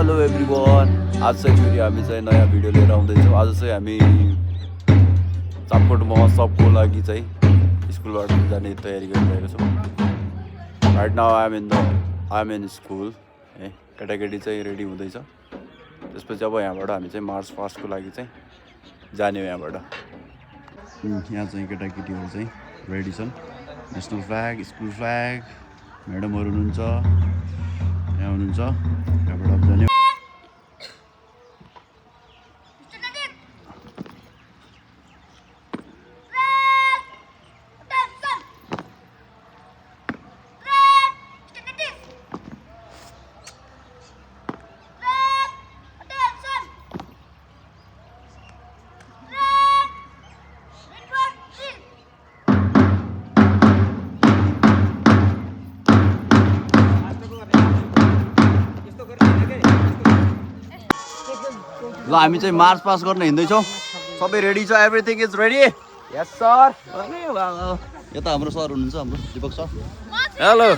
Hello everyone, आज चाहिँ फेरि हामी चाहिँ नयाँ भिडियो लिएर आउँदैछौँ। आज चाहिँ हामी चापकोट महोत्सवको लागि चाहिँ स्कुलबाट जाने तयारी गरिरहेको छौँ। Right now I am in school है, केटाकेटी चाहिँ रेडी हुँदैछ। त्यसपछि अब यहाँबाट हामी चाहिँ मार्च पास्टको लागि चाहिँ जाने हो यहाँबाट। यहाँ चाहिँ केटाकेटीहरू चाहिँ रेडी छन्। नेसनल फ्ल्याग, स्कुल फ्ल्याग, म्याडमहरू हुनुहुन्छ, यहाँ हुनुहुन्छ। यहाँबाट अब जाने ल हामी चाहिँ मार्च पास गर्न हिँड्दैछौँ। सबै रेडी छ, everything is ready. Yes sir. यता हाम्रो सर हुनुहुन्छ, हाम्रो दिपक सर। हेलो,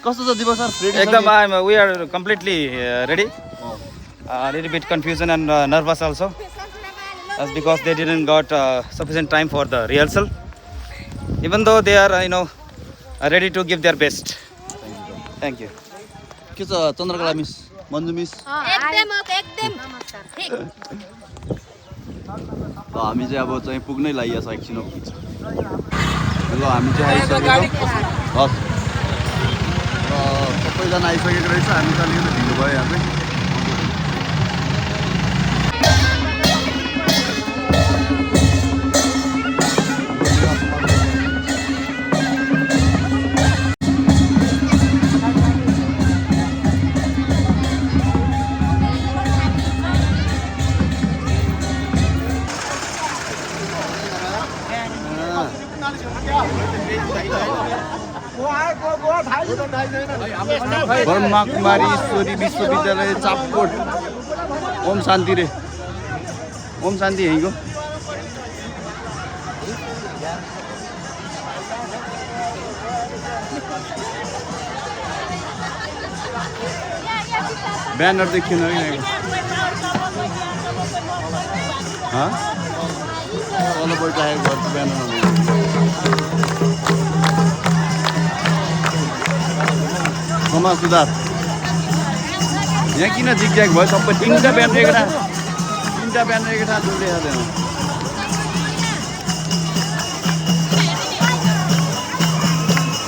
कस्तो छ दिपक सर? एकदम we are completely ready. A little bit confusion and nervous also. That's because they didn't got sufficient time for the rehearsal. Even though they are ready to give their best. Thank you. के छ Chandrakala miss, Manju miss? एकदम हामी चाहिँ अब चाहिँ पुग्नै लागि एकछिन। ल हामी चाहिँ आइसकेको हस्। सबैजना आइसकेको रहेछ। हामी त अलिकति ढिलो भयो यहाँ चाहिँ। ब्रह्माकुमारी ईश्वरी विश्वविद्यालय चापकोट। ओम शान्ति रे, ओम शान्ति यहीँको। ब्यानर देखिएन कि यहाँको? तलबाट आएको घरको ब्यानर समाज सुधार। यहाँ किन जिगज्याग भयो? सबै तिनवटा ब्यानर एक ठाउँ देखाउँदैन।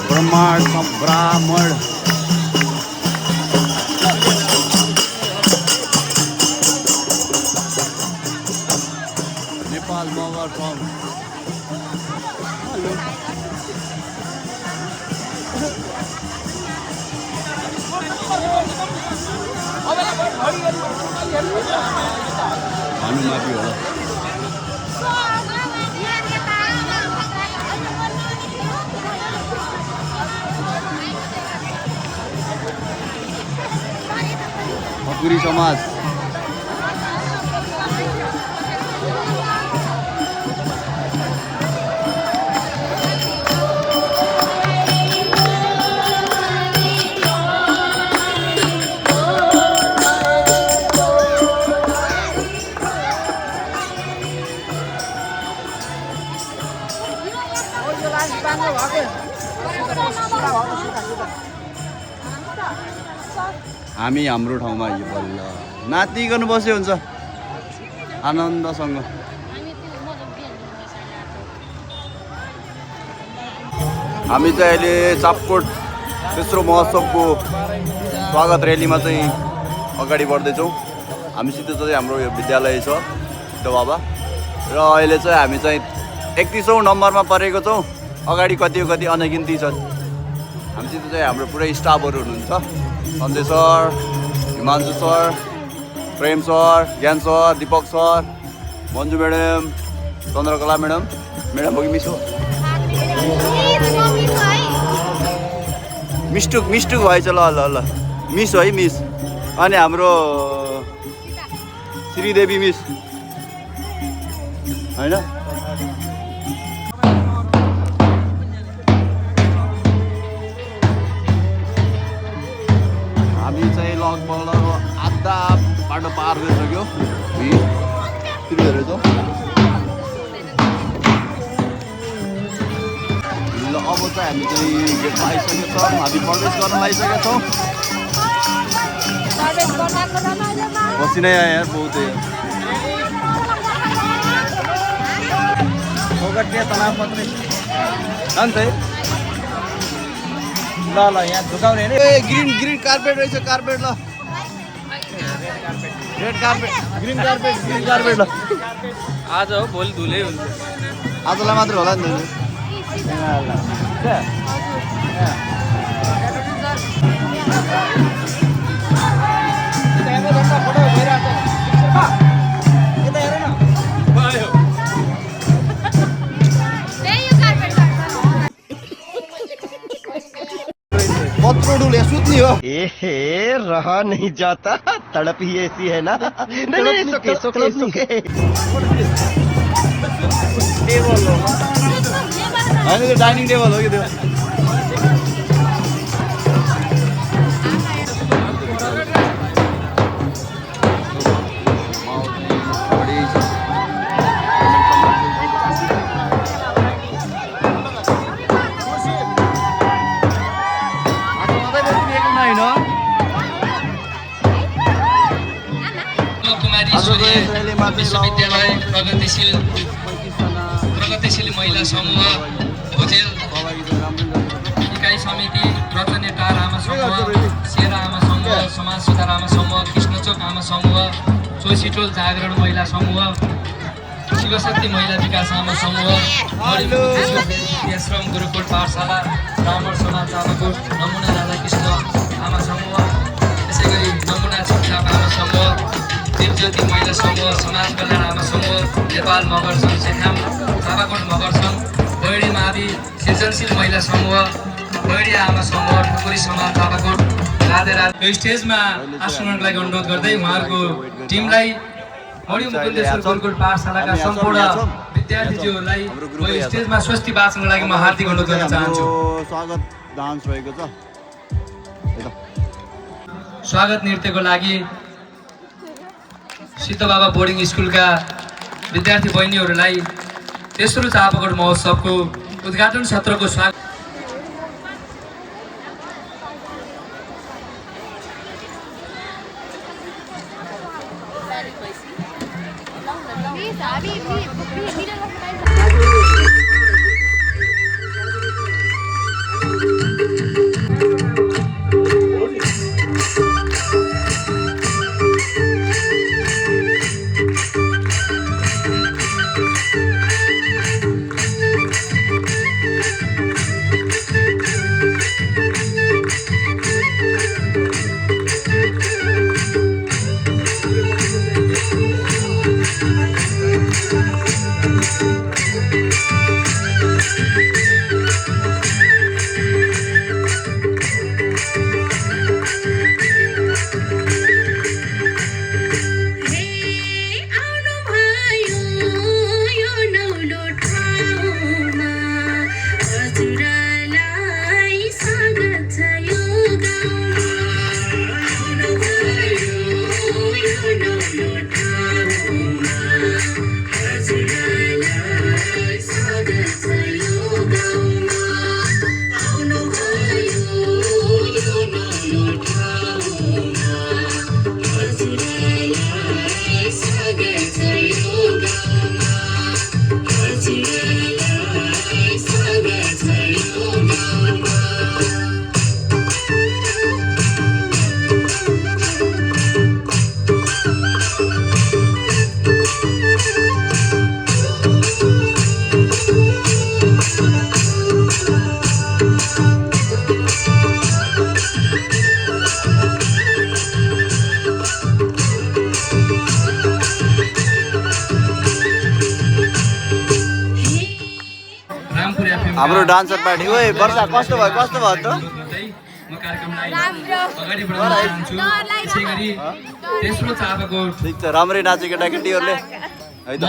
ब्रह्माण्ड ब्राह्मण नेपाल मगर सङ्घ। भन्नु माफी होला। ठकुरी समाज। हामी हाम्रो ठाउँमा आइयो बल्ल। नाति गर्नु बस्यो हुन्छ आनन्दसँग। हामी चाहिँ अहिले चापकोट तेस्रो महोत्सवको स्वागत र्यालीमा चाहिँ अगाडि बढ्दैछौँ। हामीसित चाहिँ हाम्रो यो विद्यालय छ सिद्धो बाबा, र अहिले चाहिँ हामी चाहिँ 31औं नम्बरमा परेको छौँ। अगाडि कति अनगिन्ती छन्। हामीसित चाहिँ हाम्रो पुरै स्टाफहरू हुनुहुन्छ। सञ्जय सर, हिमांशु सर, प्रेम सर, ज्ञान sir, Deepak sir, Manju madam, Chandrakala madam हो कि मिस हो? मिस्टुक भएछ। ल मिस हो है, मिस। अनि हाम्रो श्रीदेवी मिस होइन? हामी चाहिँ लगभग बाटो पार गरिसक्यो तिमीहरू ल अब चाहिँ हामी चाहिँ गेटमा आइसकेको छौँ हामी प्रवेश गर्न लागिसकेका छौँ पसिनै आयो यार बहुत तनाव मात्रै अन्त ल यहाँ झुकाउने ए ग्रिन कार्पेट रहेछ कार्पेट ल रेड कार्पेट ग्रिन कार्पेट ल आज हो भोलि धुलै हुन्छ आजलाई मात्र होला नि पत्रो डुले सुत्ने हो ए रहा नहीं जाता तड़प ही ऐसी है ना नहीं सुके टेबल हो होइन त्यो डाइनिङ टेबल हो कि त्यो विश्वविद्यालय प्रगतिशील महिला समूह होटेल इकाइ समिति रचनेटार आमा समूह सेरा आमा समूह समाज सुधार आमा समूह कृष्णचोक आमा समूह चोइसिटोल जागरण महिला समूह शिवशक्ति महिला विकास आमा समूह आश्रम गुरुकुल पाठशाला ब्राह्मण समाज चापाकोट नमुना राधाकृष्ण आमा समूह त्यसै गरी नमुना छिपछाप आमा समूह देवज्योति महिला समूह समाज कल्याण आमा समूह नेपाल मगर सङ्घ सेखाम चापाकोट मगर सङ्घ बैडी मावि सृजनशील महिला समूह बैडी आमा समूह ठकुरी समाज चापाकोट राधे राधे यो स्टेजमा आश्रमको लागि अनुरोध गर्दै उहाँहरूको टिमलाई मणि मुकुन्देश्वर गुरुकुल पाठशालाका सम्पूर्ण विद्यार्थीज्यूहरूलाई स्टेजमा स्वस्ति वाचनको लागि म हार्दिक अनुरोध गर्न चाहन्छु स्वागत डान्स भएको छ स्वागत नृत्यको लागि सिद्ध बाबा बोर्डिङ स्कुलका विद्यार्थी बहिनीहरूलाई तेस्रो चापाकोट महोत्सवको उद्घाटन सत्रको स्वागत हाम्रो डान्सर पार्टी ओए वर्षा कस्तो भयो त तेस्रो चापाकोट ठिक छ राम्रै नाचे केटाकेटीहरूले है त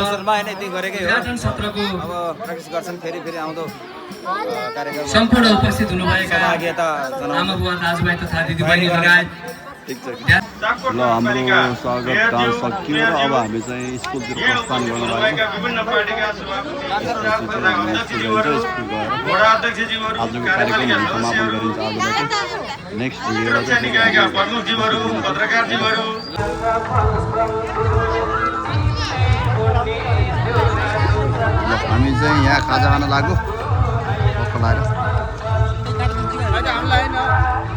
उद्घाटन सत्रको अब प्र्याक्टिस गर्छन् फेरि आउँदो कार्यक्रम सम्पूर्ण उपस्थित हुनुभएका आमा बुवा दाजुभाइ तथा दिदीबहिनी लगायत ठिक छ ल हाम्रो स्वागत डान्स सकियो र अब हामी चाहिँ स्कुलतिर प्रस्थान गर्न लागेको आजको कार्यक्रम समापन गरिन्छ आजबाट नेक्स्ट भिडियोमा हामी चाहिँ यहाँ खाजा खान लाग्यो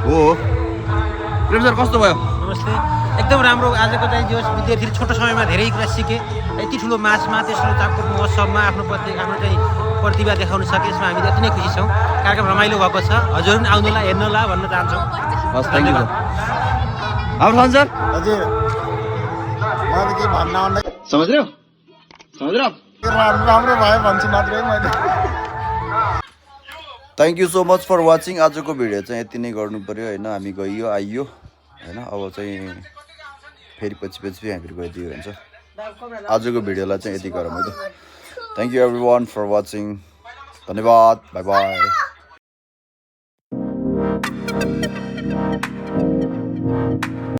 हो प्रेम सर कस्तो भयो नमस्ते एकदम राम्रो आजको चाहिँ जो विद्यार्थीले छोटो समयमा धेरै कुरा सिके यति ठुलो मार्चमा तेस्रो चापकोट महोत्सवमा आफ्नो चाहिँ प्रतिभा देखाउन सके यसमा हामी अति नै खुसी छौँ कार्यक्रम रमाइलो भएको छ हजुर पनि आउनुला हेर्नुला भन्न चाहन्छौँ हस् थ्याङ्क यू सर हाम्रो सर हजुर मैले के भन्न आउँदै समझ रहे हो राम्रो भयो भन्छु मात्रै मैले thank you so much for watching आजको भिडियो चाहिँ यति नै गर्नु पऱ्यो होइन हामी गइयो आइयो होइन अब चाहिँ फेरि पछि हामीहरू गइदियो हुन्छ आजको भिडियोलाई चाहिँ यति गरौँ है त thank you everyone for watching धन्यवाद बाई बाई